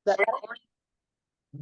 That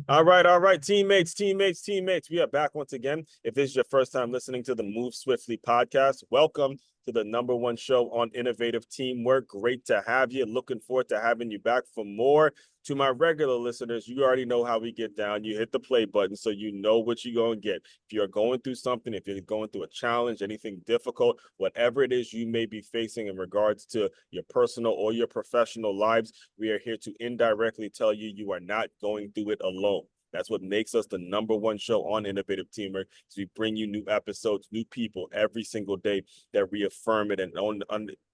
All right, teammates. We are back once again. If this is your first time listening to the Move Swiftly podcast, welcome to the #1 show on innovative teamwork. Great to have you. Looking forward to having you back for more. To my regular listeners, you already know how we get down. You hit the play button so you know what you're going to get. If you're going through something, if you're going through a challenge, anything difficult, whatever it is you may be facing in regards to your personal or your professional lives, we are here to indirectly tell you you are not going through it alone. That's what makes us the #1 show on innovative teamwork. So we bring you new episodes, new people every single day that reaffirm it and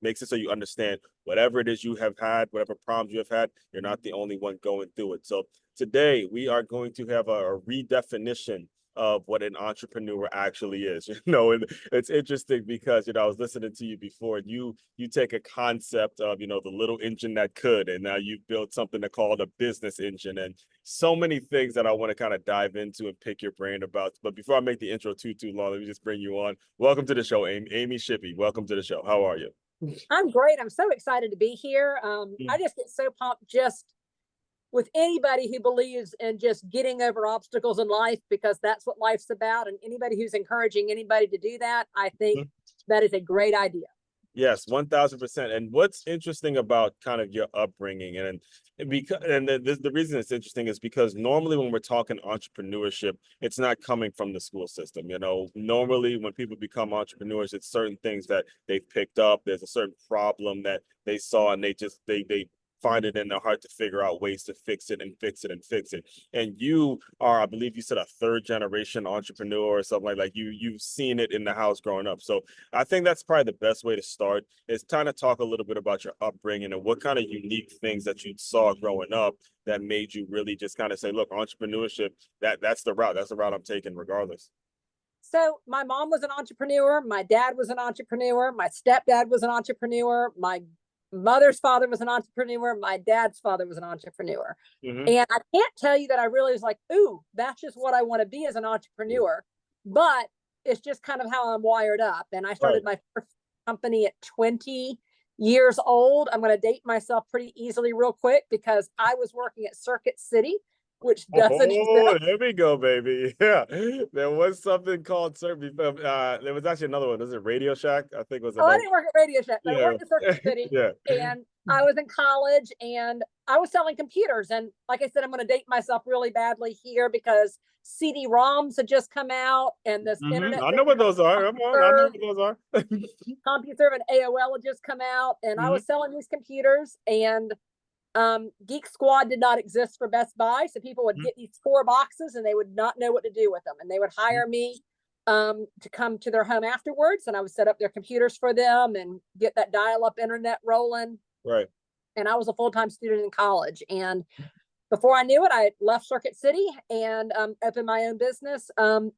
makes it so you understand whatever it is you have had, whatever problems you have had, you're not the only one going through it. So today we are going to have a redefinition of what an entrepreneur actually is. And it's interesting because, I was listening to you before, and you take a concept of, the little engine that could, and now you've built something to call a business engine, and so many things that I want to kind of dive into and pick your brain about. But before I make the intro too long, let me just bring you on. Welcome to the show, Amy Shippy. Welcome to the show. How are you? I'm great. I'm so excited to be here. I just get so pumped just with anybody who believes in just getting over obstacles in life, because that's what life's about. And anybody who's encouraging anybody to do that, I think that is a great idea. Yes, 1000%. And what's interesting about kind of your upbringing, and the reason it's interesting is because normally when we're talking entrepreneurship, it's not coming from the school system. Normally when people become entrepreneurs, it's certain things that they've picked up. There's a certain problem that they saw, and they find it in their heart to figure out ways to fix it and fix it and fix it. And you are, I believe you said, a third generation entrepreneur or something like that. You've seen it in the house growing up. So I think that's probably the best way to start, is kind of talk a little bit about your upbringing and what kind of unique things that you saw growing up that made you really just kind of say, look, entrepreneurship, that's the route I'm taking regardless. So my mom was an entrepreneur. My dad was an entrepreneur. My stepdad was an entrepreneur. My mother's father was an entrepreneur. My dad's father was an entrepreneur. And I can't tell you that I really was like, ooh, that's just what I want to be as an entrepreneur. But it's just kind of how I'm wired up. And I started my first company at 20 years old. I'm going to date myself pretty easily real quick, because I was working at Circuit City, which doesn't exist. There we go, baby. Yeah, there was something called Circuit. There was actually another one. Was it Radio Shack? I think it was. I didn't work at Radio Shack. I worked at Circuit City. Yeah. And I was in college, and I was selling computers. And like I said, I'm going to date myself really badly here, because CD-ROMs had just come out, and this internet. I know what those are. Come on, I know what those are. CompuServe and AOL had just come out, and I was selling these computers, and Geek Squad did not exist for Best Buy. So people would get these 4 boxes and they would not know what to do with them. And they would hire me to come to their home afterwards. And I would set up their computers for them and get that dial-up internet rolling. Right. And I was a full-time student in college. And before I knew it, I left Circuit City and opened my own business,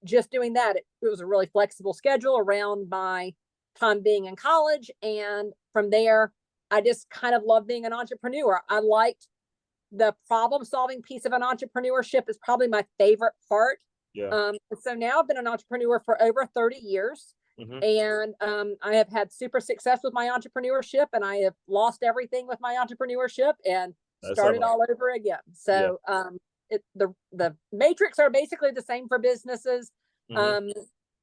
just doing that. It was a really flexible schedule around my time being in college. And from there, I just kind of love being an entrepreneur. I liked the problem-solving piece of an entrepreneurship, is probably my favorite part. Yeah. So now I've been an entrepreneur for over 30 years. And I have had super success with my entrepreneurship, and I have lost everything with my entrepreneurship and started all over again. So the matrix are basically the same for businesses. And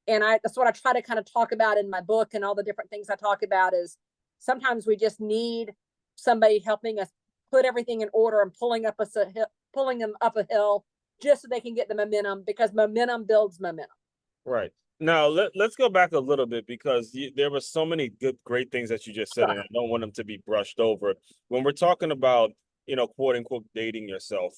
that's what I try to kind of talk about in my book, and all the different things I talk about is sometimes we just need somebody helping us put everything in order and pulling them up a hill just so they can get the momentum, because momentum builds momentum. Right. Now, let's go back a little bit, because there were so many great things that you just said, and I don't want them to be brushed over. When we're talking about, quote unquote, dating yourself,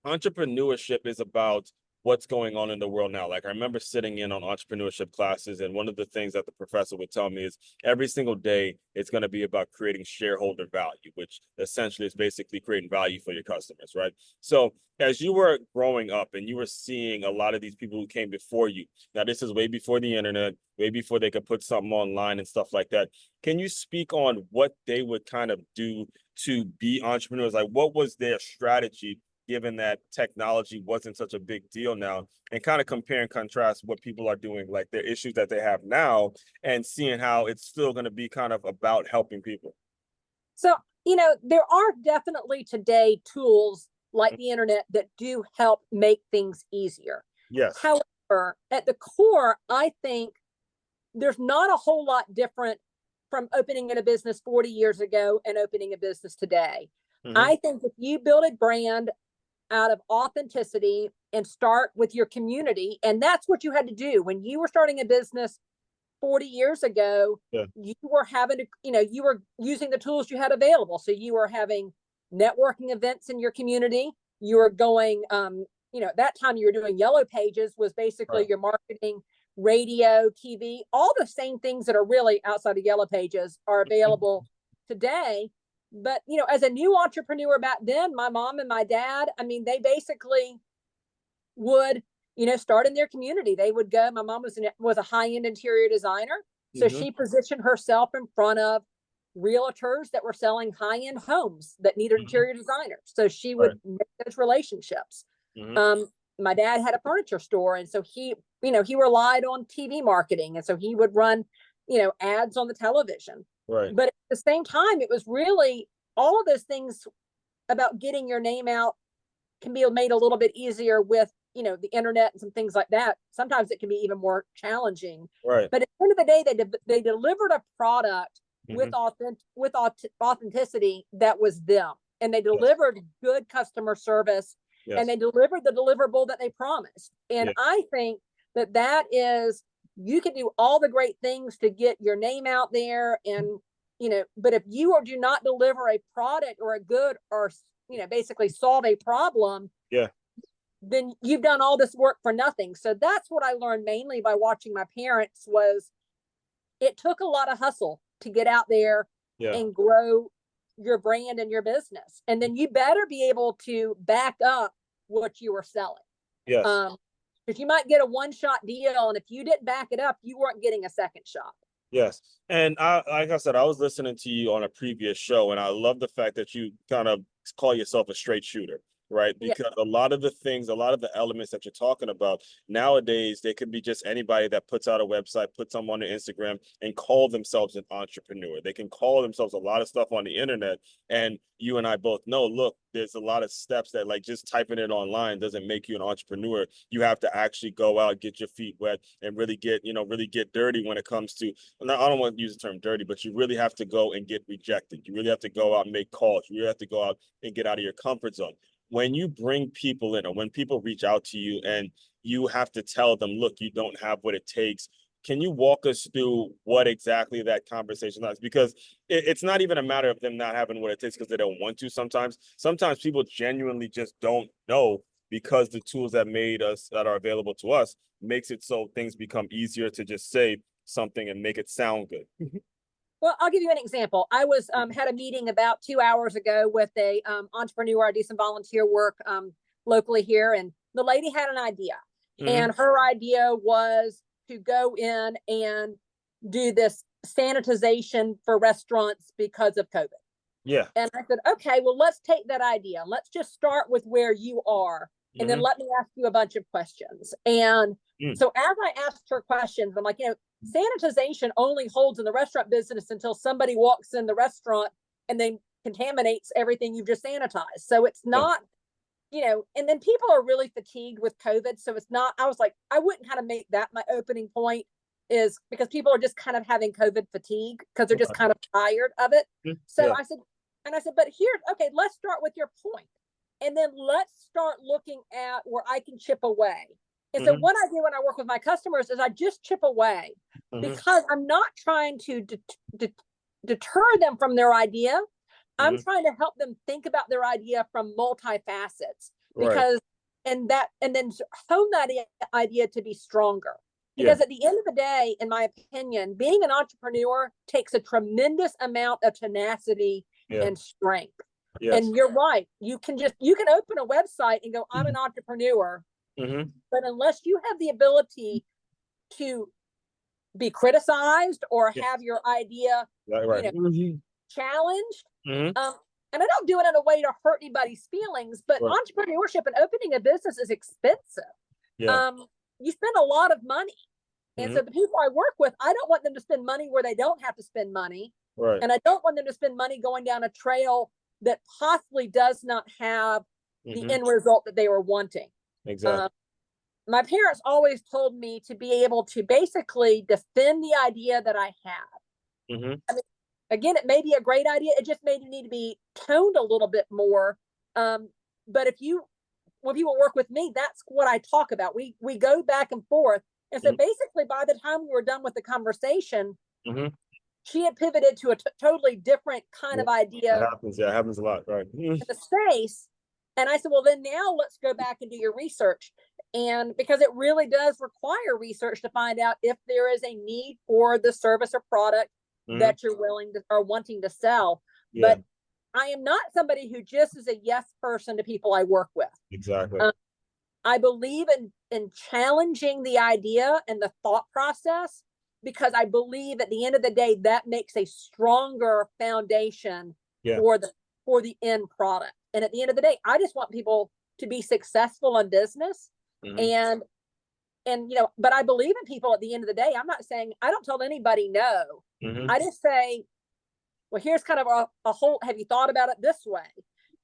entrepreneurship is about what's going on in the world now. Like, I remember sitting in on entrepreneurship classes, and one of the things that the professor would tell me is every single day it's going to be about creating shareholder value, which essentially is basically creating value for your customers, right? So as you were growing up and you were seeing a lot of these people who came before you, now this is way before the internet, way before they could put something online and stuff like that. Can you speak on what they would kind of do to be entrepreneurs? Like, what was their strategy, given that technology wasn't such a big deal now, and kind of compare and contrast what people are doing, like their issues that they have now, and seeing how it's still going to be kind of about helping people? So, there are definitely today tools like the internet that do help make things easier. Yes. However, at the core, I think there's not a whole lot different from opening in a business 40 years ago and opening a business today. I think if you build a brand out of authenticity and start with your community, and that's what you had to do when you were starting a business 40 years ago. You were having to, you were using the tools you had available. So you were having networking events in your community. You were going, at that time you were doing Yellow Pages, was basically your marketing, radio, TV, all the same things that are really outside of Yellow Pages are available today. But, as a new entrepreneur back then, my mom and my dad, they basically would, start in their community. They would go, my mom was a high-end interior designer. So she positioned herself in front of realtors that were selling high-end homes that needed interior designers. So she would make those relationships. My dad had a furniture store. And so he relied on TV marketing. And so he would run, ads on the television. Right. But at the same time, it was really all of those things about getting your name out can be made a little bit easier with, the internet and some things like that. Sometimes it can be even more challenging. Right. But at the end of the day, they delivered a product with authenticity that was them. And they delivered good customer service. And they delivered the deliverable that they promised. And I think that is, you can do all the great things to get your name out there. And, but if you do not deliver a product or a good or, basically solve a problem, then you've done all this work for nothing. So that's what I learned mainly by watching my parents was it took a lot of hustle to get out there and grow your brand and your business. And then you better be able to back up what you were selling. Yes. Because you might get a one-shot deal, and if you didn't back it up, you weren't getting a second shot. Yes. And like I said, I was listening to you on a previous show, and I love the fact that you kind of call yourself a straight shooter, right? Because a lot of the elements that you're talking about nowadays, they could be just anybody that puts out a website, puts them on their Instagram and call themselves an entrepreneur. They can call themselves a lot of stuff on the internet. And you and I both know, look, there's a lot of steps that like just typing it online doesn't make you an entrepreneur. You have to actually go out, get your feet wet and really get dirty when it comes to, I don't want to use the term dirty, but you really have to go and get rejected. You really have to go out and make calls. You really have to go out and get out of your comfort zone. When you bring people in or when people reach out to you and you have to tell them, look, you don't have what it takes. Can you walk us through what exactly that conversation is? Because it's not even a matter of them not having what it takes because they don't want to sometimes. Sometimes people genuinely just don't know because the tools that are available to us makes it so things become easier to just say something and make it sound good. Well, I'll give you an example. I was had a meeting about 2 hours ago with a entrepreneur. I do some volunteer work locally here, and the lady had an idea. And her idea was to go in and do this sanitization for restaurants because of COVID. Yeah. And I said, okay, well, let's take that idea. Let's just start with where you are. And then let me ask you a bunch of questions. And so as I asked her questions, I'm like, sanitization only holds in the restaurant business until somebody walks in the restaurant and then contaminates everything you've just sanitized. So it's not, and then people are really fatigued with COVID. So it's not, I was like, I wouldn't kind of make that my opening point, is because people are just kind of having COVID fatigue because they're just kind of tired of it. So I said, but okay, let's start with your point. And then let's start looking at where I can chip away. And so what I do when I work with my customers is I just chip away because I'm not trying to deter them from their idea. I'm trying to help them think about their idea from multi-facets because, and then hone that idea to be stronger. Because at the end of the day, in my opinion, being an entrepreneur takes a tremendous amount of tenacity and strength. And you're right. You can open a website and go, I'm an entrepreneur. But unless you have the ability to be criticized or have your idea challenged, and I don't do it in a way to hurt anybody's feelings, but entrepreneurship and opening a business is expensive. You spend a lot of money. And so the people I work with, I don't want them to spend money where they don't have to spend money. And I don't want them to spend money going down a trail that possibly does not have the end result that they were wanting. Exactly. My parents always told me to be able to basically defend the idea that I had. I mean, again, it may be a great idea. It just may need to be toned a little bit more. But when people work with me, that's what I talk about. We go back and forth. And so basically by the time we were done with the conversation, she had pivoted to a totally different kind of idea. That happens. Yeah, it happens a lot. Right. In the space. And I said, well, then now let's go back and do your research. And because it really does require research to find out if there is a need for the service or product that you're willing to or wanting to sell. But I am not somebody who just is a yes person to people I work with. Exactly. I believe in challenging the idea and the thought process, because I believe at the end of the day, that makes a stronger foundation for the end product. And at the end of the day, I just want people to be successful in business. And but I believe in people at the end of the day. I'm not saying, I don't tell anybody no. I just say, well, here's kind of a whole, have you thought about it this way?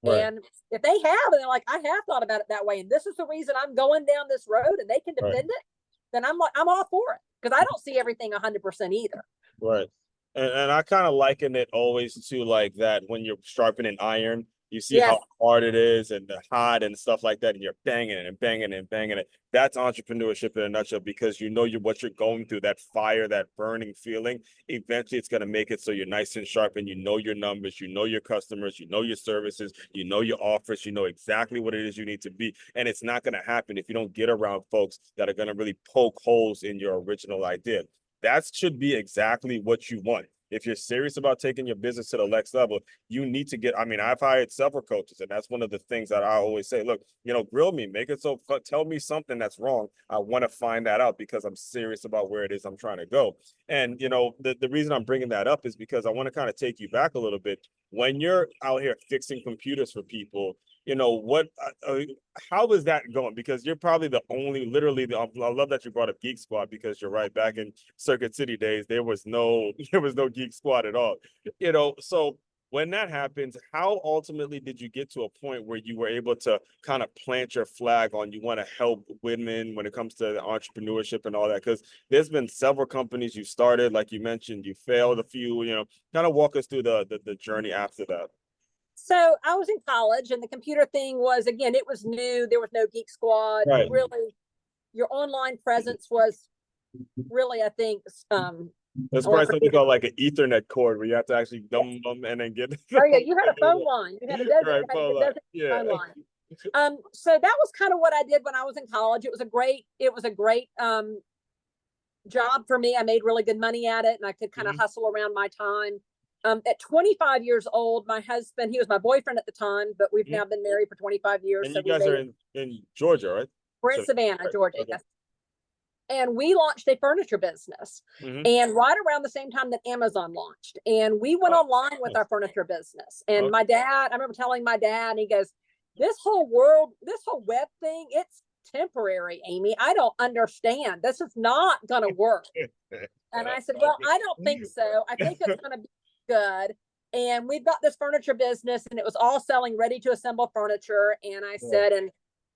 Right. And if they have, and they're like, I have thought about it that way, and this is the reason I'm going down this road, and they can defend it, then I'm all for it. Because I don't see everything 100% either. Right. And I kind of liken it always to like that when you're sharpening iron, you see how hard it is and the hot and stuff like that, and you're banging it and banging it and banging it. That's entrepreneurship in a nutshell, because you know what you're going through, that fire, that burning feeling. Eventually, it's going to make it so you're nice and sharp, and you know your numbers, you know your customers, you know your services, you know your offers, you know exactly what it is you need to be. And it's not going to happen if you don't get around folks that are going to really poke holes in your original idea. That should be exactly what you want. If you're serious about taking your business to the next level, you need to get, I mean, I've hired several coaches, and that's one of the things that I always say, look, grill me, make it so fun, tell me something that's wrong. I want to find that out because I'm serious about where it is I'm trying to go. And, the reason I'm bringing that up is because I want to kind of take you back a little bit. When you're out here fixing computers for people, how is that going? Because you're probably the only, I love that you brought up Geek Squad, because you're right, back in Circuit City days, there was no Geek Squad at all. So when that happens, how ultimately did you get to a point where you were able to kind of plant your flag on, you want to help women when it comes to entrepreneurship and all that? Because there's been several companies you started, like you mentioned, you failed a few, kind of walk us through the journey after that. So I was in college, and the computer thing was, again, it was new. There was no Geek Squad. Right. Really, your online presence was really, I think, there's probably something called like an Ethernet cord where you have to actually dumb and then get. Oh yeah, you had a phone line. You had a designated phone line. So that was kind of what I did when I was in college. It was a great job for me. I made really good money at it, and I could kind of hustle around my time. At 25 years old, my husband, he was my boyfriend at the time, but we've now been married for 25 years. And you guys are in Georgia, right? We're in Savannah, Georgia. Okay. Yes. And we launched a furniture business, and right around the same time that Amazon launched, and we went online with our furniture business. And my dad, I remember telling my dad, and he goes, this whole web thing, it's temporary, Amy. I don't understand. This is not going to work. And I said, well, I don't think so. I think it's going to be good. And we've got this furniture business, and it was all selling ready to assemble furniture. And I said, and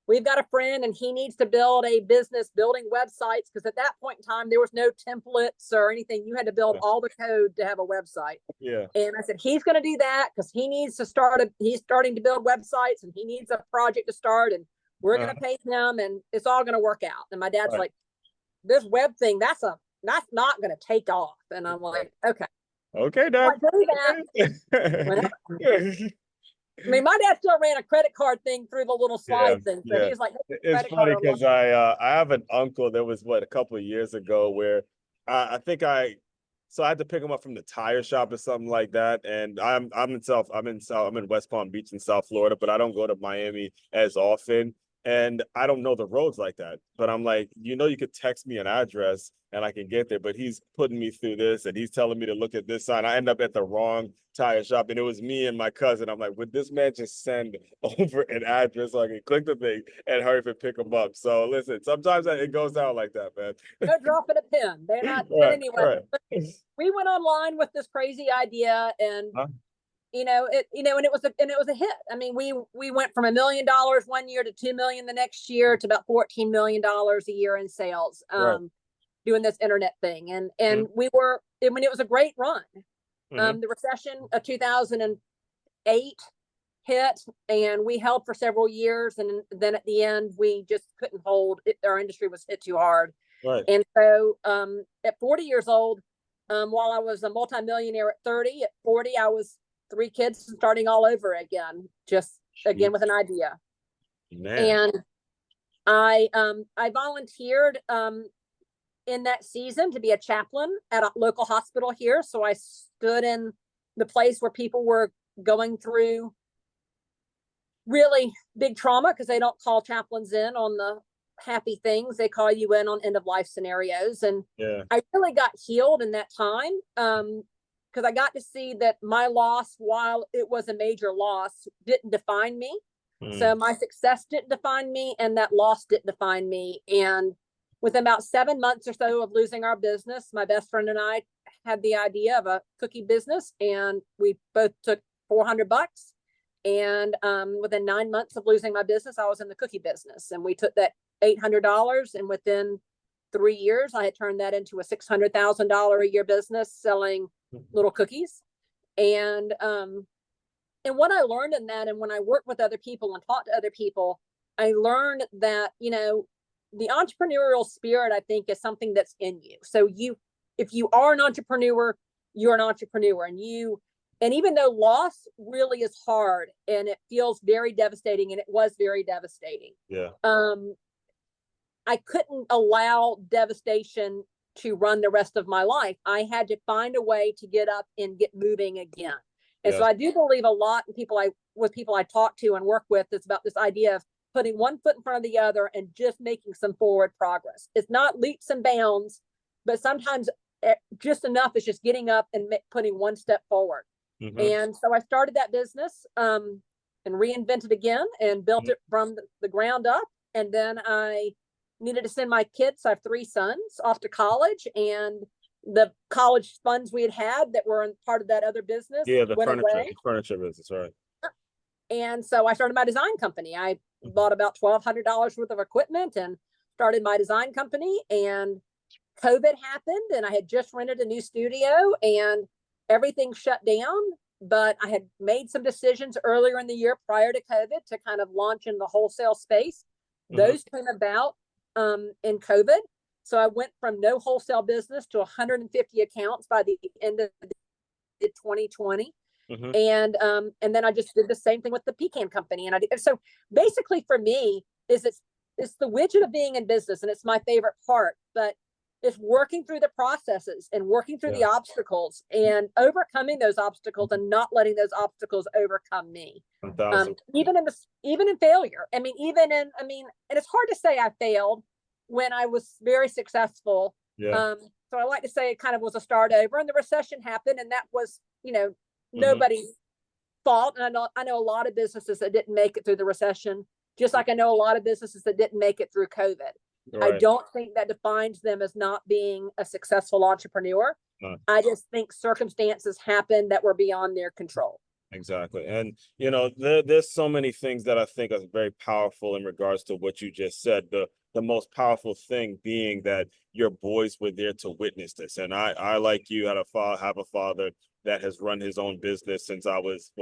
we've got a friend, and he needs to build a business building websites, because at that point in time, there was no templates or anything. You had to build all the code to have a website. Yeah. And I said, he's going to do that because he needs to he's starting to build websites, and he needs a project to start, and we're going to pay him, and it's all going to work out. And my dad's like, this web thing, that's not going to take off. And I'm like, okay. Okay, Dad. I mean, my dad still ran a credit card thing through the little slide thing. So he was like, hey, it's funny because I have an uncle that was a couple of years ago where I had to pick him up from the tire shop or something like that. And I'm in West Palm Beach in South Florida, but I don't go to Miami as often. And I don't know the roads like that, but I'm like, you could text me an address and I can get there, but he's putting me through this and he's telling me to look at this sign. I end up at the wrong tire shop, and it was me and my cousin. I'm like, would this man just send over an address so I can click the thing and hurry up and pick him up? So listen, sometimes it goes down like that, man. No dropping a pin. They're not. But anyway, we went online with this crazy idea, and and it was a hit. I mean, we went from $1 million one year to 2 million the next year to about $14 million a year in sales, Right. doing this internet thing. And we were, I mean, it was a great run. The recession of 2008 hit, and we held for several years. And then at the end, we just couldn't hold it. Our industry was hit too hard. Right. And so, at 40 years old, while I was a multimillionaire at 30, at 40, I was 3 kids starting all over again, just again with an idea. Man. And I volunteered in that season to be a chaplain at a local hospital here. So I stood in the place where people were going through really big trauma, because they don't call chaplains in on the happy things. They call you in on end of life scenarios. And I really got healed in that time, because I got to see that my loss, while it was a major loss, didn't define me. So my success didn't define me, and that loss didn't define me. And within about 7 months or so of losing our business, my best friend and I had the idea of a cookie business, and we both took $400. And within 9 months of losing my business, I was in the cookie business, and we took that $800, and within 3 years, I had turned that into a $600,000 a year business selling little cookies. And what I learned in that, and when I worked with other people and talked to other people, I learned that, the entrepreneurial spirit, I think, is something that's in you. So if you are an entrepreneur, you're an entrepreneur, and even though loss really is hard and it feels very devastating, and it was very devastating. Yeah. I couldn't allow devastation to run the rest of my life. I had to find a way to get up and get moving again. And so I do believe a lot in people I talk to and work with, it's about this idea of putting one foot in front of the other and just making some forward progress. It's not leaps and bounds, but sometimes just enough is just getting up and putting one step forward. And so I started that business and reinvented again and built it from the ground up. And then I needed to send my kids, I have 3 sons, off to college, and the college funds we had that were in part of that other business went away. Furniture business, right? And so I started my design company. I bought about $1,200 worth of equipment and started my design company. And COVID happened, and I had just rented a new studio, and everything shut down. But I had made some decisions earlier in the year prior to COVID to kind of launch in the wholesale space. Those came about in COVID. So I went from no wholesale business to 150 accounts by the end of 2020. And then I just did the same thing with the pecan company. And so basically for me it's the widget of being in business, and it's my favorite part, but it's working through the processes and working through the obstacles and overcoming those obstacles and not letting those obstacles overcome me. Even in failure. And it's hard to say I failed when I was very successful. So I like to say it kind of was a start over, and the recession happened, and that was, nobody's fault. And I know a lot of businesses that didn't make it through the recession, just like I know a lot of businesses that didn't make it through COVID. Right. I don't think that defines them as not being a successful entrepreneur. No. I just think circumstances happen that were beyond their control. Exactly. And, there's so many things that I think are very powerful in regards to what you just said. The most powerful thing being that your boys were there to witness this. And I like you, have a father that has run his own business since I was,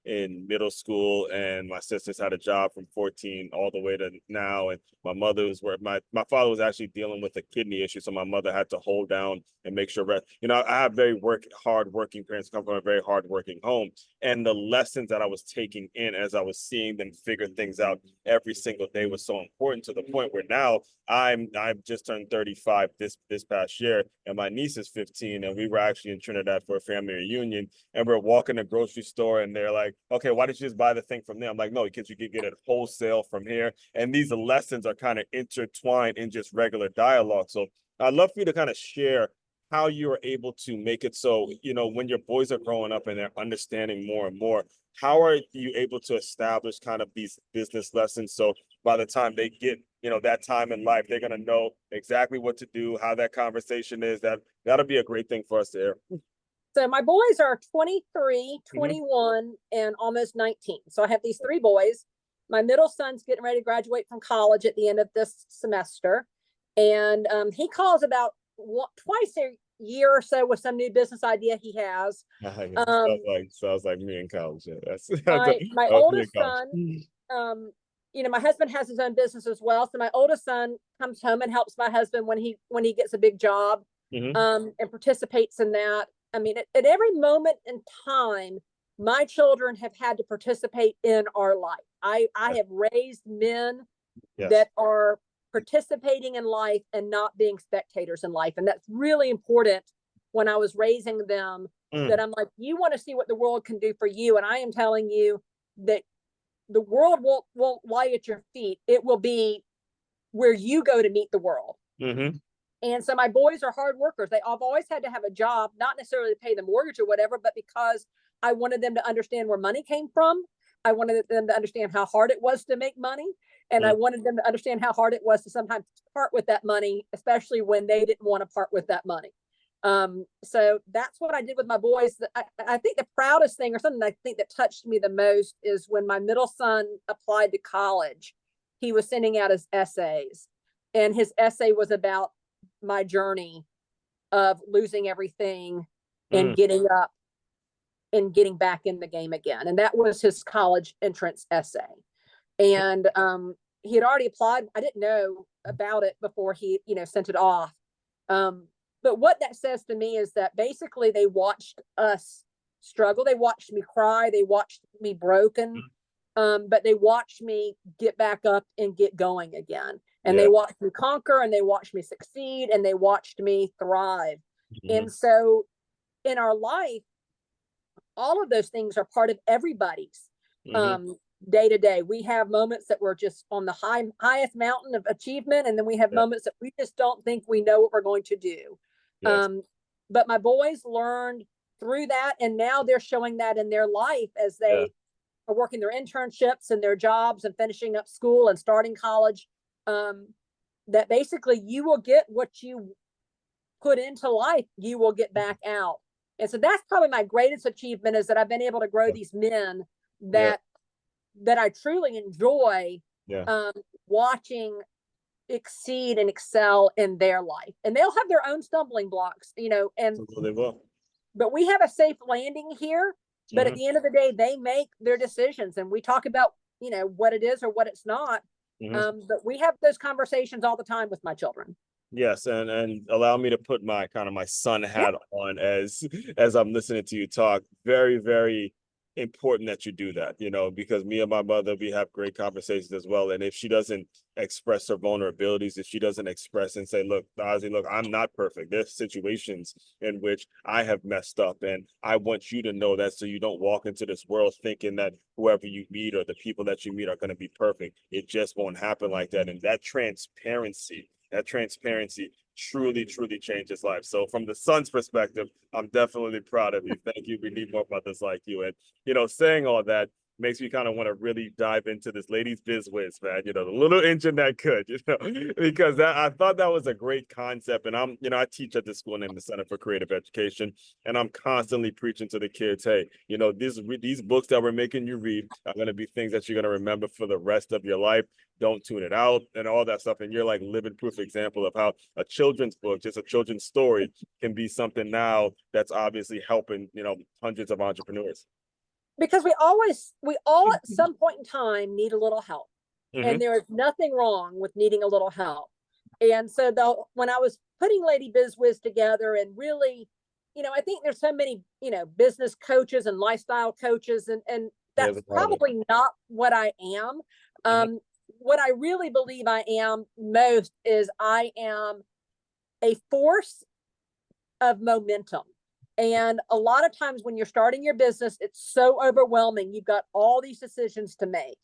in middle school, and my sisters had a job from 14 all the way to now. And my mother was my father was actually dealing with a kidney issue, so my mother had to hold down and make sure. I have very hard working parents, come from a very hard working home, and the lessons that I was taking in as I was seeing them figure things out every single day was so important, to the point where now I've just turned 35 this past year, and my niece is 15, and we were actually in Trinidad for a family reunion, and we're walking the grocery store, and they're like, okay, why did you just buy the thing from there? I'm like, no, because you can get it wholesale from here. And these lessons are kind of intertwined in just regular dialogue. So I'd love for you to kind of share how you are able to make it so, when your boys are growing up and they're understanding more and more, how are you able to establish kind of these business lessons, so by the time they get, that time in life, they're going to know exactly what to do, how that conversation is. That'll be a great thing for us to hear. So my boys are 23, 21, and almost 19. So I have these 3 boys. My middle son's getting ready to graduate from college at the end of this semester. And he calls about twice a year or so with some new business idea he has. Sounds like me in college. Yeah, that's my oldest son, my husband has his own business as well. So my oldest son comes home and helps my husband when he gets a big job, and participates in that. I mean, at every moment in time, my children have had to participate in our life. I have raised men that are participating in life and not being spectators in life. And that's really important when I was raising them, that I'm like, you want to see what the world can do for you. And I am telling you that the world won't lie at your feet. It will be where you go to meet the world. And so my boys are hard workers. I've always had to have a job, not necessarily to pay the mortgage or whatever, but because I wanted them to understand where money came from. I wanted them to understand how hard it was to make money. And I wanted them to understand how hard it was to sometimes part with that money, especially when they didn't want to part with that money. So that's what I did with my boys. I think the proudest thing, or something I think that touched me the most, is when my middle son applied to college. He was sending out his essays, and his essay was about my journey of losing everything and getting up and getting back in the game again. And that was his college entrance essay. And he had already applied. I didn't know about it before he, sent it off. But what that says to me is that basically they watched us struggle. They watched me cry. They watched me broken. But they watched me get back up and get going again. And they watched me conquer, and they watched me succeed, and they watched me thrive. And so in our life, all of those things are part of everybody's day to day. We have moments that we're just on the highest mountain of achievement. And then we have moments that we just don't think we know what we're going to do. But my boys learned through that. And now they're showing that in their life as they are working their internships and their jobs and finishing up school and starting college. That basically you will get what you put into life, you will get back out. And so that's probably my greatest achievement, is that I've been able to grow these men that I truly enjoy watching exceed and excel in their life. And they'll have their own stumbling blocks, and So they will. But we have a safe landing here. But at the end of the day, they make their decisions, and we talk about, what it is or what it's not. But we have those conversations all the time with my children. Yes, and allow me to put my son hat on as I'm listening to you talk. Very, very important that you do that, because me and my mother, we have great conversations as well. And if she doesn't express her vulnerabilities, if she doesn't express and say, look, Ozzy, look, I'm not perfect. There's situations in which I have messed up, and I want you to know that, so you don't walk into this world thinking that whoever you meet or the people that you meet are going to be perfect. It just won't happen like that. And that transparency truly changes life. So from the son's perspective, I'm definitely proud of you. Thank you. We need more mothers like you. And, saying all that makes me kind of want to really dive into this ladies biz whiz, man, the little engine that could, because I thought that was a great concept. And I teach at this school named the Center for Creative Education, and I'm constantly preaching to the kids, hey, these books that we're making you read are going to be things that you're going to remember for the rest of your life. Don't tune it out and all that stuff. And you're like living proof example of how a children's book, just a children's story, can be something now that's obviously helping, hundreds of entrepreneurs. Because we all at some point in time need a little help. And there is nothing wrong with needing a little help. And so when I was putting Lady Biz Wiz together, and really, I think there's so many, business coaches and lifestyle coaches, and that's probably not what I am. What I really believe I am most is I am a force of momentum. And a lot of times when you're starting your business, it's so overwhelming. You've got all these decisions to make,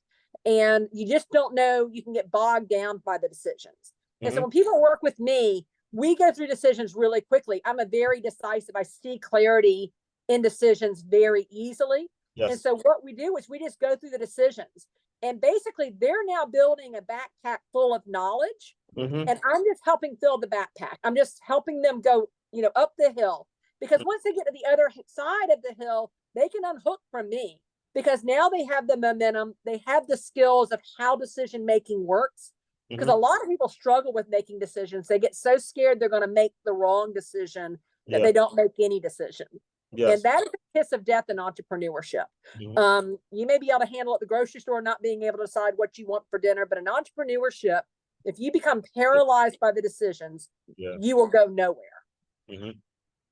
and you just don't know. You can get bogged down by the decisions. And so when people work with me, we go through decisions really quickly. I'm a very decisive. I see clarity in decisions very easily. And so what we do is we just go through the decisions. And basically, they're now building a backpack full of knowledge. And I'm just helping fill the backpack. I'm just helping them go, up the hill. because once they get to the other side of the hill, they can unhook from me, because now they have the momentum, they have the skills of how decision making works. Because a lot of people struggle with making decisions. They get so scared they're going to make the wrong decision that they don't make any decision. And that is the kiss of death in entrepreneurship. You may be able to handle it at the grocery store, not being able to decide what you want for dinner, but in entrepreneurship, if you become paralyzed by the decisions, you will go nowhere.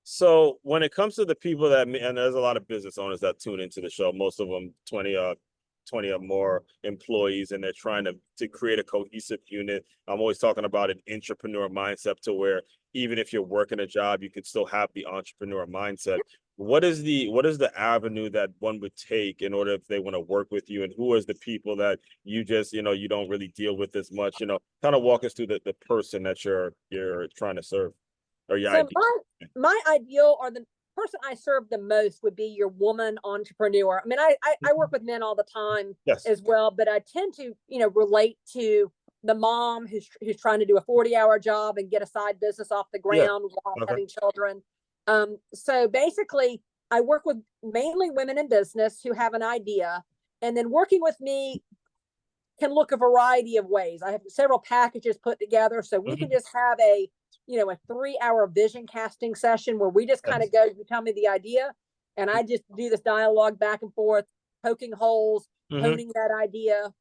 So when it comes to the people that, and there's a lot of business owners that tune into the show, most of them 20 or more employees, and they're trying to create a cohesive unit. I'm always talking about an entrepreneur mindset, to where even if you're working a job, you can still have the entrepreneur mindset. What is the avenue that one would take in order, if they want to work with you, and who is the people that you just, you don't really deal with as much, kind of walk us through the person that you're trying to serve, or your So my ideal, or the person I serve the most, would be your woman entrepreneur. I mean, I work with men all the time as well, but I tend to, relate to the mom who's trying to do a 40-hour job and get a side business off the ground while having children. So basically, I work with mainly women in business who have an idea, and then working with me can look a variety of ways. I have several packages put together, so we can just have a 3-hour vision casting session where we just kind of go, you tell me the idea, and I just do this dialogue back and forth, poking holes, honing that idea.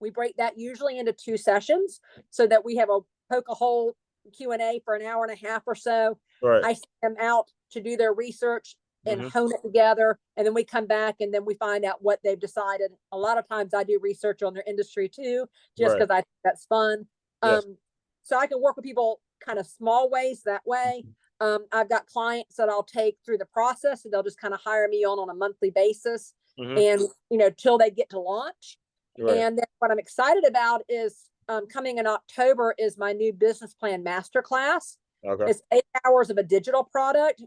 We break that usually into 2 sessions so that we have a poke a hole Q&A for an hour and a half or so. I send them out to do their research and hone it together, and then we come back and then we find out what they've decided. A lot of times I do research on their industry too, just because I think that's fun. So I can work with people kind of small ways that way. I've got clients that I'll take through the process, and they'll just kind of hire me on a monthly basis, and till they get to launch. And then what I'm excited about is coming in October is my new business plan masterclass. It's 8 hours of a digital product.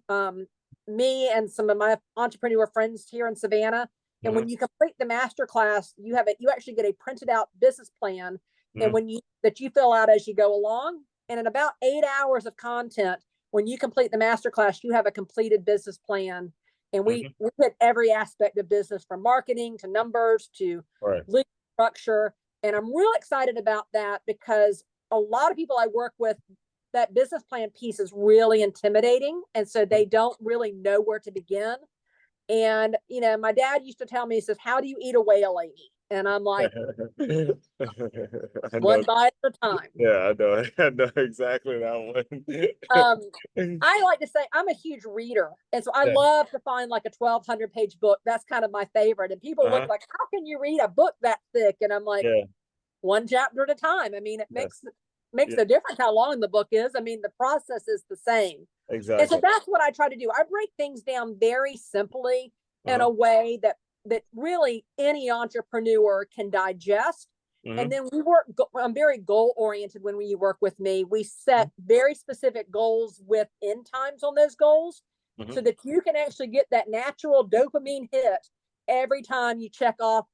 Me and some of my entrepreneur friends here in Savannah. And when you complete the masterclass, you actually get a printed out business plan, and that you fill out as you go along. And in about 8 hours of content, when you complete the masterclass, you have a completed business plan. And we hit every aspect of business, from marketing to numbers to legal structure. And I'm real excited about that, because a lot of people I work with, that business plan piece is really intimidating. And so they don't really know where to begin. And, my dad used to tell me, he says, how do you eat a whale, Amy? And I'm like, one bite at a time. Yeah, I know exactly that one. I like to say I'm a huge reader. And so I love to find like a 1,200-page book. That's kind of my favorite. And people look like, how can you read a book that thick? And I'm like, one chapter at a time. I mean, it makes no difference how long the book is. I mean, the process is the same. Exactly. And so that's what I try to do. I break things down very simply in a way that really any entrepreneur can digest. And then I'm very goal oriented when you work with me. We set very specific goals with end times on those goals, so that you can actually get that natural dopamine hit every time you check off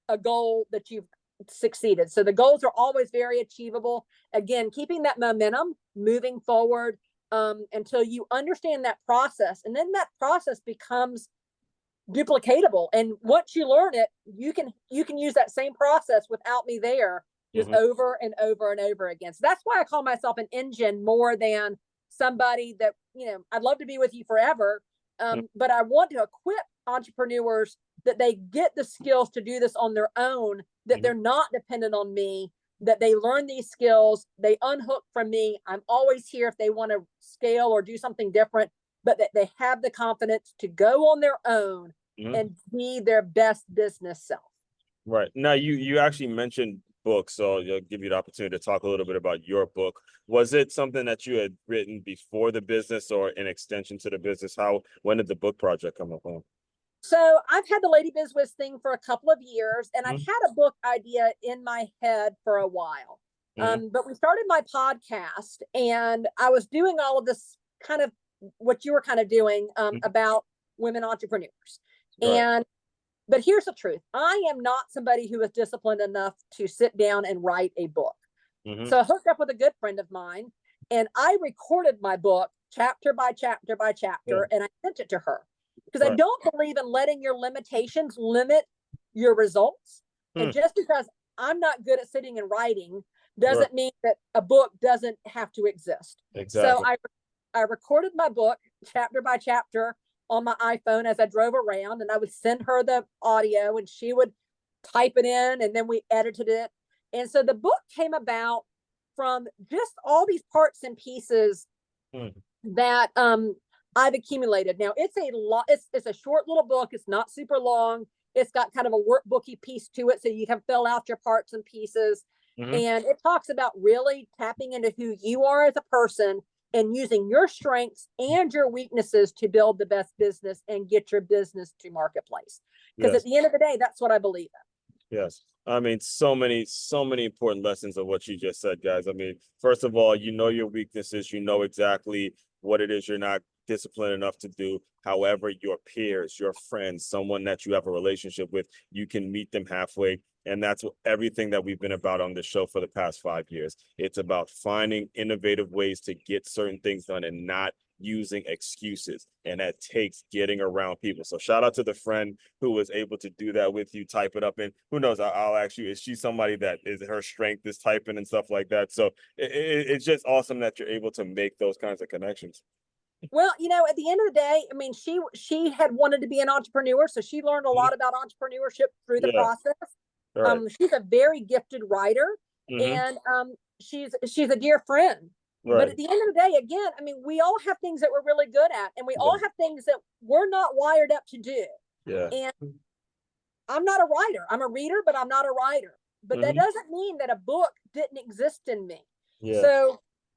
a goal that you've succeeded. So the goals are always very achievable. Again, keeping that momentum moving forward until you understand that process. And then that process becomes duplicatable. And once you learn it, you can use that same process without me there, just over and over and over again. So that's why I call myself an engine more than somebody that, I'd love to be with you forever. But I want to equip entrepreneurs that they get the skills to do this on their own, that they're not dependent on me, that they learn these skills, they unhook from me. I'm always here if they want to scale or do something different, but that they have the confidence to go on their own and be their best business self. Right. Now, you actually mentioned books, so I'll give you the opportunity to talk a little bit about your book. Was it something that you had written before the business, or an extension to the business? When did the book project come up on? So I've had the Lady Biz Wiz thing for a couple of years, and I've had a book idea in my head for a while. But we started my podcast, and I was doing all of this kind of what you were kind of doing about women entrepreneurs. But here's the truth. I am not somebody who is disciplined enough to sit down and write a book. So I hooked up with a good friend of mine, and I recorded my book chapter by chapter by chapter, and I sent it to her because I don't believe in letting your limitations limit your results. And just because I'm not good at sitting and writing doesn't mean that a book doesn't have to exist. Exactly. So I recorded my book chapter by chapter on my iPhone as I drove around, and I would send her the audio and she would type it in, and then we edited it. And so the book came about from just all these parts and pieces that I've accumulated. Now it's a lot, it's a short little book, it's not super long. It's got kind of a workbooky piece to it, so you can fill out your parts and pieces. And it talks about really tapping into who you are as a person and using your strengths and your weaknesses to build the best business and get your business to marketplace. Because at the end of the day, that's what I believe in. Yes. I mean, so many important lessons of what you just said, guys. I mean, first of all, you know your weaknesses, you know exactly what it is you're not disciplined enough to do. However, your peers, your friends, someone that you have a relationship with, you can meet them halfway. And that's everything that we've been about on the show for the past 5 years. It's about finding innovative ways to get certain things done and not using excuses. And that takes getting around people. So shout out to the friend who was able to do that with you, type it up. And who knows, I'll ask you, is she somebody that is her strength is typing and stuff like that? So it's just awesome that you're able to make those kinds of connections. Well, you know, at the end of the day, I mean, she had wanted to be an entrepreneur, so she learned a lot about entrepreneurship through the process. She's a very gifted writer, and she's a dear friend. But at the end of the day, again, I mean, we all have things that we're really good at, and we all have things that we're not wired up to do. And I'm not a writer. I'm a reader, but I'm not a writer. But that doesn't mean that a book didn't exist in me.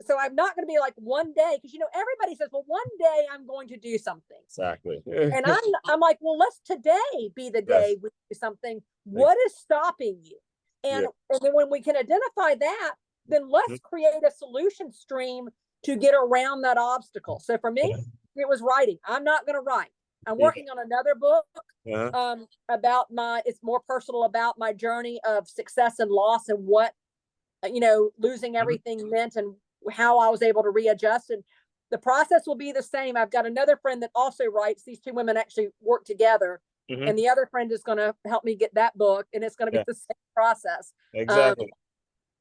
So I'm not going to be like one day, because, you know, everybody says, well, one day I'm going to do something. Exactly. And I'm like, well, let's today be the day we do something. What is stopping you? And then when we can identify that, then let's create a solution stream to get around that obstacle. So for me, it was writing. I'm not going to write. I'm working on another book about it's more personal, about my journey of success and loss and what, you know, losing everything meant and how I was able to readjust. And the process will be the same. I've got another friend that also writes. These two women actually work together. And the other friend is going to help me get that book, and it's going to be the same process. Exactly.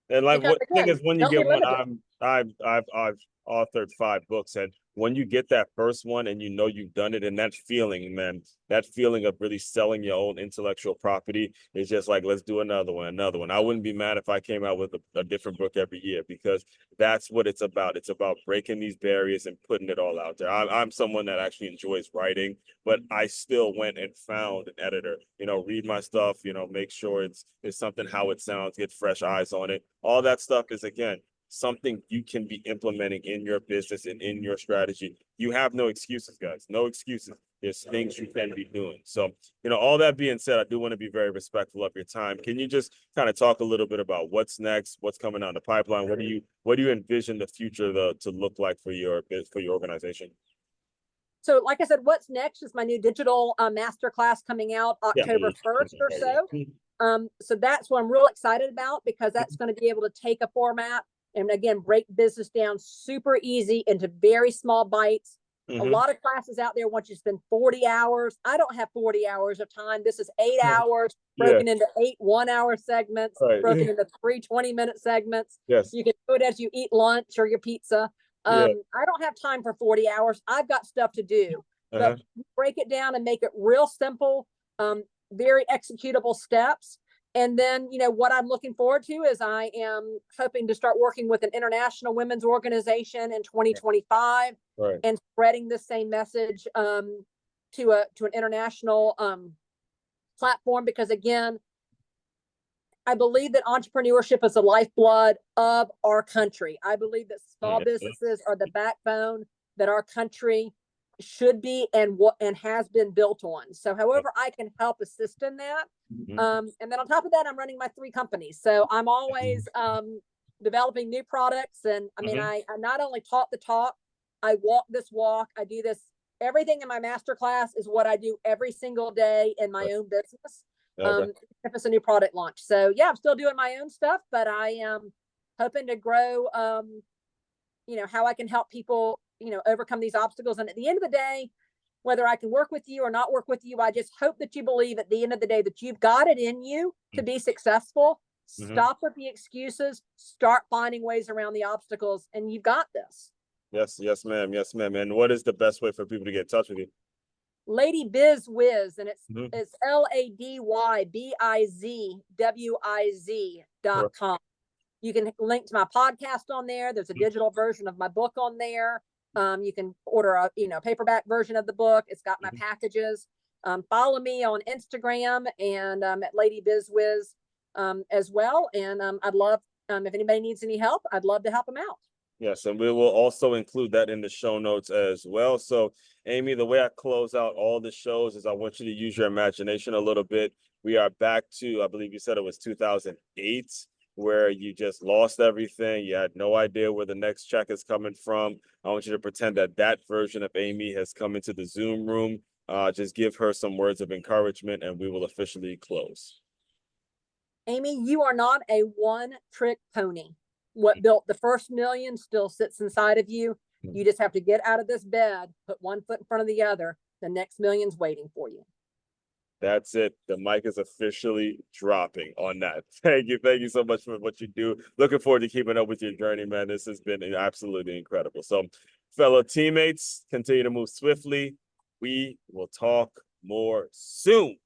And like, what thing is, when you get one, I've authored 5 books, and when you get that first one and you know you've done it, and that feeling, man, that feeling of really selling your own intellectual property is just like, let's do another one. I wouldn't be mad if I came out with a different book every year, because that's what it's about. It's about breaking these barriers and putting it all out there. I'm someone that actually enjoys writing, but I still went and found an editor, you know, read my stuff, you know, make sure it's something how it sounds, get fresh eyes on it. All that stuff is, again, something you can be implementing in your business and in your strategy. You have no excuses, guys. No excuses. There's things you can be doing. So, you know, all that being said, I do want to be very respectful of your time. Can you just kind of talk a little bit about what's next, what's coming down the pipeline? What do you envision the future to look like for your organization? So, like I said, what's next is my new digital masterclass coming out October 1st or so. So that's what I'm real excited about, because that's going to be able to take a format and, again, break business down super easy into very small bites. A lot of classes out there want you to spend 40 hours. I don't have 40 hours of time. This is 8 hours broken into 8 1-hour segments, broken into 3 20-minute segments. You can do it as you eat lunch or your pizza. I don't have time for 40 hours. I've got stuff to do. But break it down and make it real simple, very executable steps. And then, you know, what I'm looking forward to is I am hoping to start working with an international women's organization in 2025 and spreading the same message to an international platform, because, again, I believe that entrepreneurship is the lifeblood of our country. I believe that small businesses are the backbone that our country should be and has been built on. So however I can help assist in that. And then on top of that, I'm running my 3 companies. So I'm always developing new products. And I mean, I not only talk the talk, I walk this walk. I do this. Everything in my masterclass is what I do every single day in my own business. If it's a new product launch. So yeah, I'm still doing my own stuff, but I am hoping to grow, you know, how I can help people overcome these obstacles. And at the end of the day, whether I can work with you or not work with you, I just hope that you believe at the end of the day that you've got it in you to be successful. Stop with the excuses, start finding ways around the obstacles, and you've got this. Yes, ma'am. Yes, ma'am. And what is the best way for people to get in touch with you? Lady Biz Wiz, and it's LadyBizWiz.com. You can link to my podcast on there. There's a digital version of my book on there. You can order a paperback version of the book. It's got my packages. Follow me on Instagram and at Lady Biz Wiz as well. And I'd love if anybody needs any help, I'd love to help them out. Yes, and we will also include that in the show notes as well. So, Amy, the way I close out all the shows is I want you to use your imagination a little bit. We are back to, I believe you said it was 2008, where you just lost everything. You had no idea where the next check is coming from. I want you to pretend that that version of Amy has come into the Zoom room. Just give her some words of encouragement, and we will officially close. Amy, you are not a one-trick pony. What built the first million still sits inside of you. You just have to get out of this bed, put one foot in front of the other. The next million's waiting for you. That's it. The mic is officially dropping on that. Thank you. Thank you so much for what you do. Looking forward to keeping up with your journey, man. This has been absolutely incredible. So, fellow teammates, continue to move swiftly. We will talk more soon.